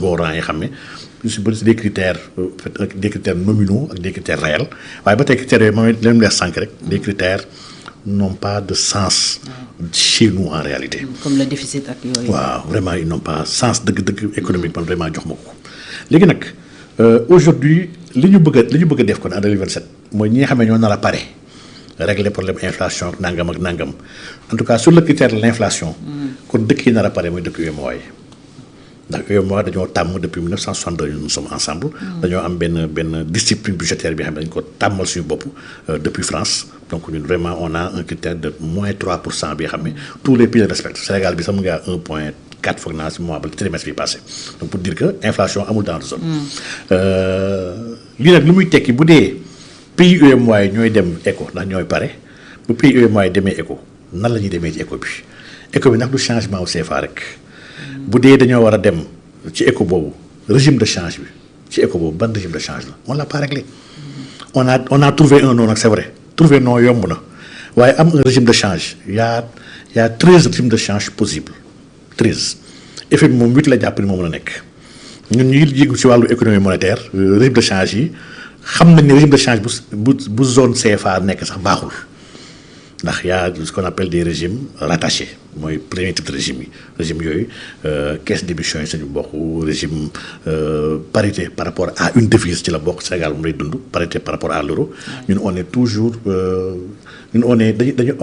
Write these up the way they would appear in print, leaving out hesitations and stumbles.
rang yi xam ne su bëri des critères des critères nominaux ak des critères réels waaye ba tey critères yooyu moom leen leer sànq rek des critères n'ont pas de sens chez nous en réalité. Comme le déficit ak yooyu. waaw vraiment ils n'ont pas sens dëgg-dëgg économique man vraiment jox ma ko léegi nag aujourd'hui li ñu bëgg a def kon en 2027 mooy ñi nga xam ne ñoo nar a pare régler problème inflation ak nangam en tout cas sur le critère de l'inflation. kon dëkk yi nar a pare mooy dëkk UEMOA yi ndax UEMOA dañoo tàmm depuis 1962 nous sommes ensemble. dañoo am benn discipline budgétaire bi xam ne dañu ko tàmmal suñu bopp depuis France donc ñun vraiment on a un critère de moins 3% bi xam ne tous les pays le respectent Sénégal bi sax mu ngi à 1,4 foog naa si mois ba trimestre bi passé donc pour dire que inflation amul dans la zone. lii nag lu muy tekki bu dee pays UEMOA yi ñooy dem ECO ndax ñooy pare bu pays UEMOA yi demee ECO nan la ñuy demee ci ECO bi ndax du changement au CFA rek. bu dee dañoo war a dem ci éco boobu régime de change bi ci éco boobu ban régime de change la on l'a pas réglé on a trouvé un nom nag c'est vrai trouver nom yomb na waaye am un régime de change y a 13 régimes de change possibles 13 effet bi moom 8 la jàpp ni moom la nekk ñun ñuy yëngu ci wàllu économie monétaire régime de change yi xam nañ ne régime de change bu zone CFA nekk sax baaxul ndax y a ce qu'on appelle des régimes rattachés mooy premier type de régime yi régime yooyu caisse d'émission yi sañu bokk régime parité par rapport à une devise ci la bokk Sénégal moom lay dund parité par rapport à l'euro ñun on est toujours on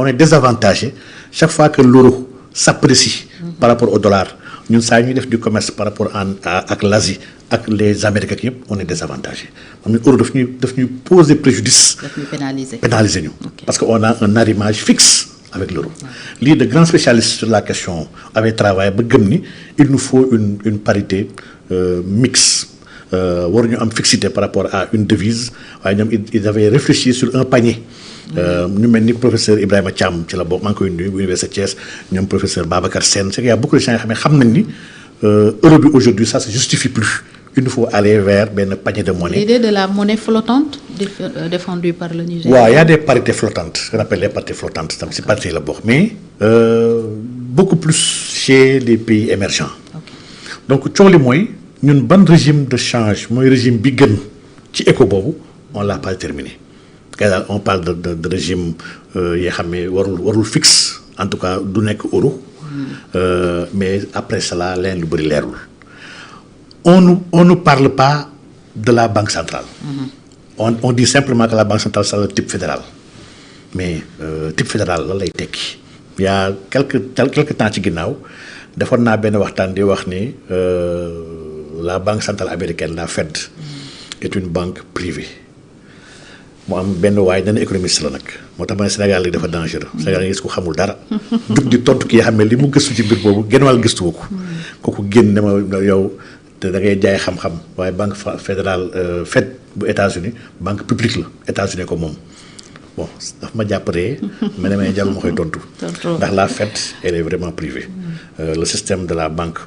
est désavantagé chaque fois que l'euro s'apprécie par rapport au dollar ñun saa ñuy def du commerce par rapport ak l'Asie ak les Amériques ak yëpp on est désavantagé xam ne euro daf ñuy poser préjudice. daf ñuy pénaliser ñu. parce que on a un arrimage fixe avec l'euro. lii de grands spécialistes sur la question avaient travaillé ba gëm ni il nous faut une parité mixte waruñu am fixité par rapport à une devise waaye ñoom ils avaient réfléchi sur un panier. ñu mel ni professeur Ibrahima Thiam ci la bokk maa ngi koy nuyu bu Université Thiès ñoom professeur Babacar Sène c'est qu'il y a beaucoup de gens yoo xam nañ ni euro bi aujourd'hui ça se justifie plus il nous faut aller vers benn panier de monnaie. L'idée de la monnaie flottante défendue par le Niger. waaw y a des parités flottantes ce qu'on appelle les parités flottantes tam si parité la bokk mais beaucoup plus chez les pays émergents. donc coow li mooy ñun ban régime de change mooy régime bi gën ci éco boobu on l'a pas terminé. on parle de régime yoo xam ne warul fixe en tout cas du nekk euro mais après cela leen lu bëri leerul on ne parle pas de la banque centrale on dit simplement que la banque centrale c'est le type fédéral mais type fédéral lan lay tekki il y a quelque temps ci ginnaaw defoon naa benn waxtaan di wax ni la banque centrale américaine la Fed est une banque privée mu am benn waaye dana économiste la nag moo tax ma ne Sénégal li dafa dangereux Sénégal nga gis ko xamul dara dug di tontu ki nga xam ne li mu gëstu ci mbir boobu genn wàll gëstuwu ko kooku génn dama yow te da ngay jaay xam-xam waaye banque fédérale Fed bu États-Unis banque publique la États-Unis ko moom bon daf ma jàpparee ma ne may jarul ma koy tontu ndax la Fed elle est vraiment privée le système de la banque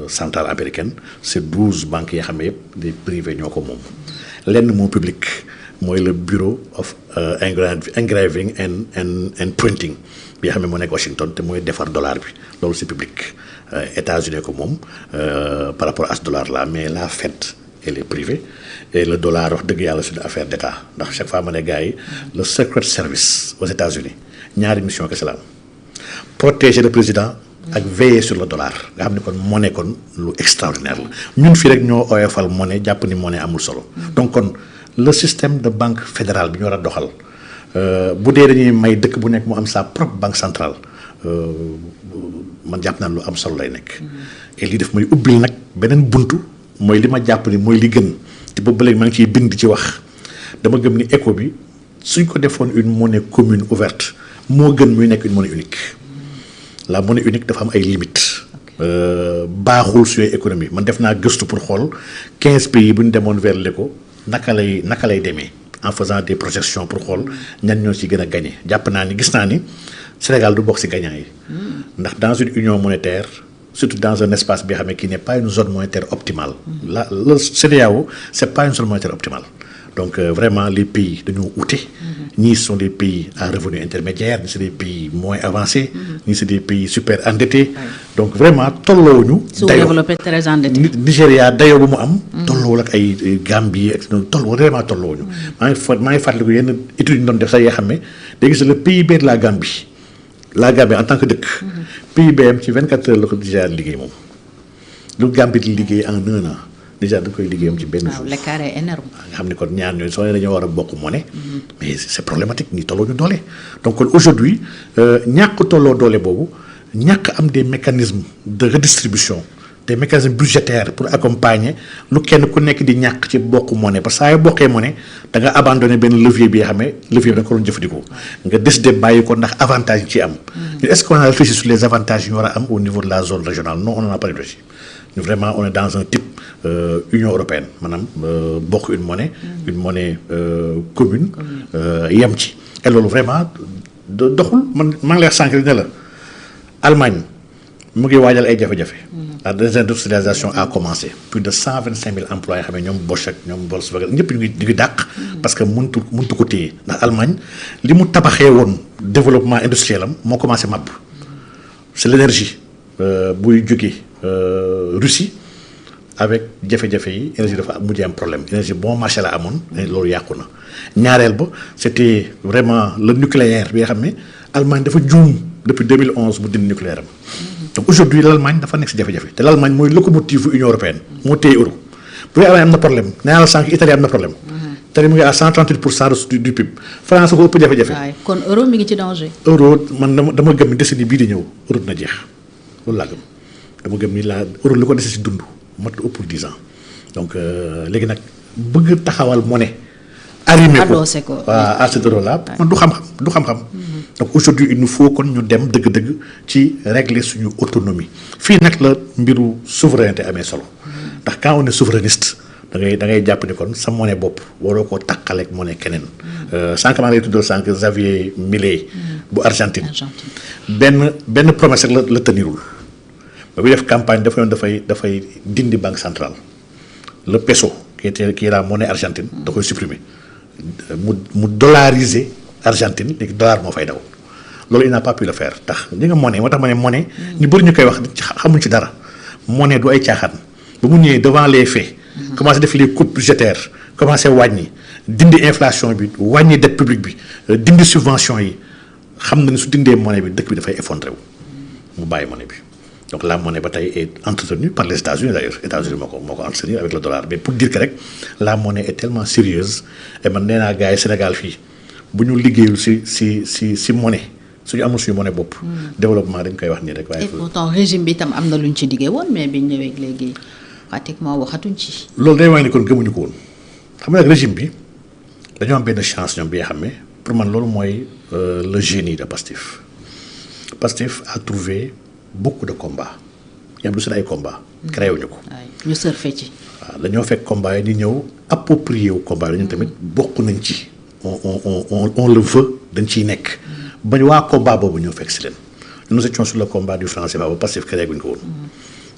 centrale américaine c'est 12 banques yoo xam ne yëpp des privés ñoo ko moom lenn moo public mooy le bureau of engraving and printing bi nga xam ne moo nekk Washington te mooy defar dollar bi loolu c'est public États-Unis ko moom par rapport à ce dollar là mais la Fed elle est privée et le dollar wax dëgg yàlla c'est une affaire d'État ndax chaque fois ma ne gars yi le Secret Service aux États-Unis ñaari mission kese la am protéger le président ak veiller sur le dollar nga xam ne kon monnaie kon lu extraordinaire la ñun fii rek ñoo oyofal monnaie jàpp ni monnaie amul solo donc kon le système de banque fédérale bi ñu war a doxal bu dee dañuy may dëkk bu nekk mu am sa propre banque centrale man jàpp naa lu am solo lay nekk. et lii def may ubbil nag beneen buntu mooy li ma jàpp ni mooy li gën te boobu ba léegi maa ngi ciy bind ci wax dama gëm ni éco bi suñ ko defoon une monnaie commune ouverte moo gën muy nekk une monnaie unique. la monnaie unique dafa am ay limites. baaxul suñu économie man def naa gëstu pour xool 15 pays bu ñu demoon vers l'éco naka lay demee en faisant des projections pour xool ñan ñoo ci gën a gagné jàpp naa ni gis naa ni Sénégal du bokk ci gagnant yi ndax dans une union monétaire surtout dans un espace bi xam ne qui n'est pas une zone monétaire optimale le CEDEAO c'est pas une zone monétaire optimale donc vraiment les pays dañoo ute. ñii sont des pays à revenu intermédiaire ñii c'est des pays moins avancés. ñii c'est des pays super endettés. donc vraiment tolloowuñu. sous-développé très endetté. Nigéria dayoo bu mu am. tolloowul ak ay Gambie ak vraiment tolloowuñu. maa ngi fàttaliku yenn études yi ñu doon def sax yoo xam ne day gis le PIB de la Gambie en tant que dëkk. PIB am ci 24 heures la ko déjà liggéey moom. lu Gambie di liggéey en 1 an déjà da koy liggéeyam ci benn jour. waaw l'écart est énorme. nga xam ne kon ñaar ñooñu soo ne dañoo war a bokk monnaie. mais c'est problématique ñi tolloo ñu doole. donc kon aujourd'hui ñàkk tolloo doole boobu ñàkk am des mécanismes de redistribution des mécanismes budgétaires pour accompagner lu kenn ku nekk di ñàkk ci bokk monnaie parce que saa yoo bokkee monnaie da nga abandonné benn levier bi nga xam ne levier bi da nga ko doon jëfandikoo. nga décidé bàyyi ko ndax avantage yi ci am. est-ce qu'on a réfléchi sur les avantages yu ñu war a am au niveau de la zone régionale non on n'en a pas réfléchi. Vraiment on est dans un type Union européenne maanaam bokk une monnaie commune yem ci et loolu vraiment doxul man maa ngi lay wax sànq ne la Allemagne mu ngi waajal ay jafe-jafe. La désindustrialisation a commencé plus de 125 000 emplois yoo xam ne ñoom Bosch ak ñoom Volkswagen ñëpp ñu ngi dàq. parce que mëntu ko téye ndax Allemagne li mu tabaxee woon développement industriel am moo commencé màbb c'est l'énergie buy jógee Russie avec jafe-jafe yi énergie dafa mujjee am problème énergie bon marché la amoon loolu yàqu na ñaareel ba c'était vraiment le nucléaire bi nga xam ne Allemagne dafa juum depuis 2011 mu dindi nucléaire am donc aujourd'hui l'Allemagne dafa nekk si jafe-jafe te l'Allemagne mooy locomotive Union européenne moo téye euro bu dee Allemagne am na problème nee naa la sànq Italie am na problème Italie mu ngi à 138% du PIB France ko ëpp jafe-jafe. waaw kon euro mi ngi ci danger. euro man dama gëm ni décennie bii di ñëw euro dina jeex loolu laa gëm dama gëm ni euro li ko dese si dund mat ëpp 10 ans donc léegi nag bëgg taxawal monnaie. arrimé ko waaw à cet euro là man du xam-xam. donc aujourd'hui il nous faut kon ñu dem dëgg-dëgg ci régler suñu autonomie fii nag la mbiru souveraineté amee solo ndax quand on est souverainiste da ngay jàpp ni kon sa monnaie bopp waroo koo takkaleeg monnaie keneen. sànq maa ngi lay tuddal sànq Javier Milei bu Argentine. benn promesse rek la tenirul ba muy def campagne dafay dindi banque centrale le peso qui est la monnaie argentine da koy supprimer mu dollariser Argentine léegi dollar moo fay daw loolu il n'a pas pu le faire tax li nga monnaie moo tax ma ne monnaie ñu bëri ñu koy wax xamuñ ci dara monnaie du ay caaxaan ba mu ñëwee devant les faits commencé def les coupes budgétaires commencé wàññi dindi inflation bi wàññi dette publique bi dindi subvention yi xam na ni su dindee monnaie bi dëkk bi dafay effondré wu mu bàyyi monnaie bi donc la monnaie ba tey est entretenue par les États-Unis d'ailleurs États-Unis moo ko entretenir avec le dollar mais pour dire que rek la monnaie est tellement sérieuse et man nee naa gars yi Sénégal fii bu ñu liggéeyul si monnaie suñu amul suñu monnaie bopp. développement dañ koy wax nii rek. waaye et pourtant régime bi itam am na lu ñu ci diggee woon mais biñ ñëwee léegi pratiquement waxatuñ ci. loolu day wax ni kon gëmuñu ko woon xam nga nag régime bi dañoo am benn chance ñoom bi nga xam ne pour man loolu mooy le génie de Pastef. Pastef a trouvé beaucoup de combats yam du seen ay combats. créé wuñu ko. ñu surfé ci. waaw dañoo fekk combats yi di ñëw approprié wu combats yi ñun tamit bokk nañ ci. on le veut dañ ciy nekk. ba ñu waa combat boobu ñoo fekk si leen nous étions sur le combat du franc CFA ba Pastef créé guñ ko woon.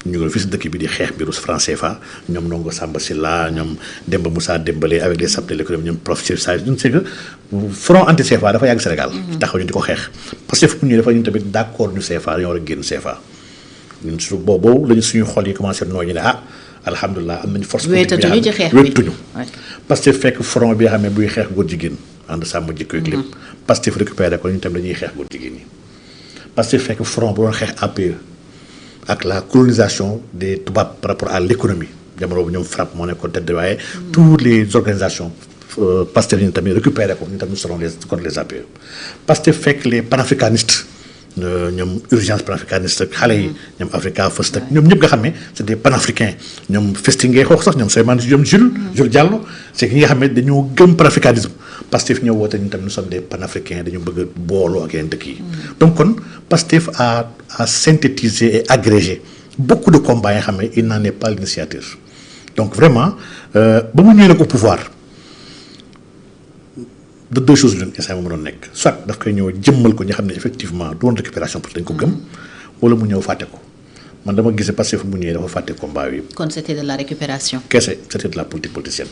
ñu ngi fii si dëkk bi di xeex mbiru franc CFA ñoom Ndongo Samba Sylla ñoom Demba Moussa Dembélé avec les sables de l'économie ñoom professeur Sage ñun c'est que front anti CFA dafa yàgg Sénégal. taxaw ñu di ko xeex parce que fu ñu dafa ñun tamit d'accord ñu CFA dañoo war a génn CFA ñun su boobu lañu suñu xol yi commencé nooy ñu ne alhamdulilah am nañu force. wéetatuñu ci xeex bi wéetatuñu parce que fekk front bi nga xam ne buy xeex góor jigéen ànd sàmm jikko ak lépp Pastef récupéré ko ñun tamit dañuy xeex góor jigéen ñi Pastef fekk front bu doon xeex APE ak la colonisation des tubaab par rapport à l'économie jamono bu ñoom frappe moo nekkoon tête de waaye toutes les organisations Pastef ñu tamit récupéré ko ñu tamit seront contre les APE Pastef fekk les panafricanistes ñoom urgence panafricaniste ak xale yi ñoom Africa First ak ñoom ñëpp nga xam ne c'est des panafricains ñoom Festing ngay xoox sax ñoom Souleymane ñoom Jules Diallo c'est que ñi nga xam ne dañoo gëm panafricanisme Pastef ñoo woote ñu tamit nous sommes des panafricains dañu bëgg a booloo ak yeneen dëkk yi donc kon Pastef a synthétisé et agrégé beaucoup de combats yi nga xam ne il n'en est pas l'initiateur donc vraiment ba mu ñëwee nag au pouvoir de deux choses l'une instant mu doon nekk soit daf koy ñëw jëmmal ko ñu xam ne effectivement doon récupération parce que dañ ko gëm wala mu ñëw fàtte ko man dama gisee parce que mu ñëwee dafa fàtte combat yi. kon c'était de la récupération. kese c'était de la politique politicienne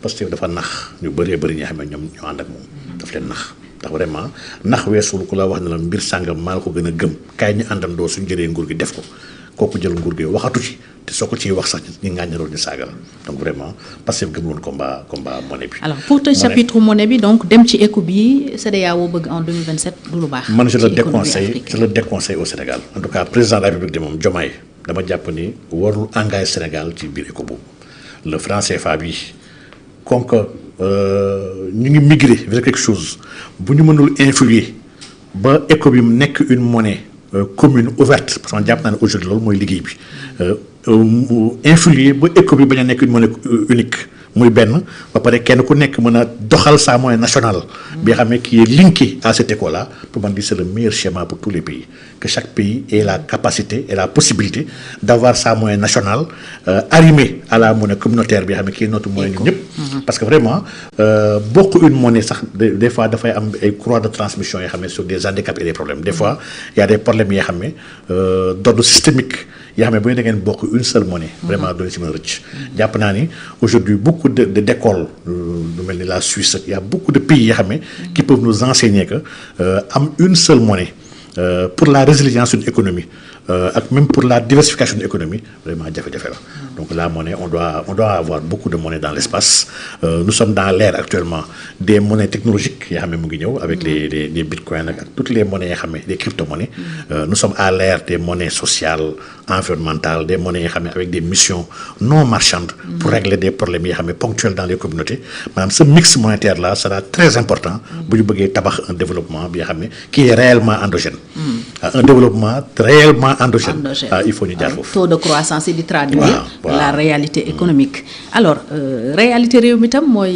parce que dafa nax ñu bëree bëri ñi xam ne ñoom ñoo ànd ak moom daf leen nax ndax vraiment nax weesul ku la wax ne la mbir sàngam maa la ko gën a gëm kaay ñu àndandoo suñ jëlee nguur gi def ko kooku jël nguur gi waxatu ci te soo ko ciy wax sax ñi ngàññaroon ñu saaga la donc vraiment parce que gëm woon combat monnaie bi. alors pour tëj chapitre monnaie bi donc dem ci éco bi CEDEAO bëgg en 2027 du lu baax. man je le déconseille au Sénégal en tout cas président de la République de moom Diomaye dama jàpp ni warul engagé Sénégal ci biir éco boobu le franc CFA bi comme que ñu ngi migrer vers quelque chose bu ñu mënul influer ba éco bi mu nekk une monnaie commune ouverte parce que man jàpp naa ne aujourd'hui loolu mooy liggéey bi influer ba éco bi bañ a nekk une monnaie unique muy benn ba pare kenn ku nekk mën a doxal sa monnaie nationale bi nga xam ne qui est linké à cette éco là pour man dire c'est le meilleur schéma pour tous les pays que chaque pays ait la capacité et la possibilité d'avoir sa monnaie nationale arrimée à la monnaie communautaire bi nga xam ne qui est notre monnaie ñun ñëpp parce que vraiment bokk une monnaie sax des fois dafay am ay croix de transmission yoo xam ne sur des handicaps et des problèmes des fois il y a des problèmes yoo xam ne d'ordre systémique yoo xam ne bu ñu da ngeen bokk une seule monnaie vraiment doon si mën a rëcc jàpp naa ni aujourd'hui beaucoup d'écoles lu mel ni la Suisse il y a beaucoup de pays yoo xam ne qui peuvent nous enseigner que am une seule monnaie pour la résilience d'une économie ak même pour la diversification de l'économie vraiment jafe-jafe la donc la monnaie on doit avoir beaucoup de monnaie dans l'espace nous sommes dans l'ère actuellement des monnaies technologiques yoo xam ne mu ngi ñëw avec les bitcoins ak toutes les monnaies yoo xam ne des crypto-monnaies nous sommes à l'ère des monnaies sociales environnementales des monnaies yoo xam ne avec des missions non marchandes pour régler des problèmes yoo xam ne ponctuels dans les communautés maanaam ce mix monétaire là sera très important bu ñu bëggee tabax un développement bi nga xam ne qui est réellement endogène un développement réellement endogène il faut ñu jaar foofu taux de croissance yi di traduire la réalité économique alors réalité réew mi tam mooy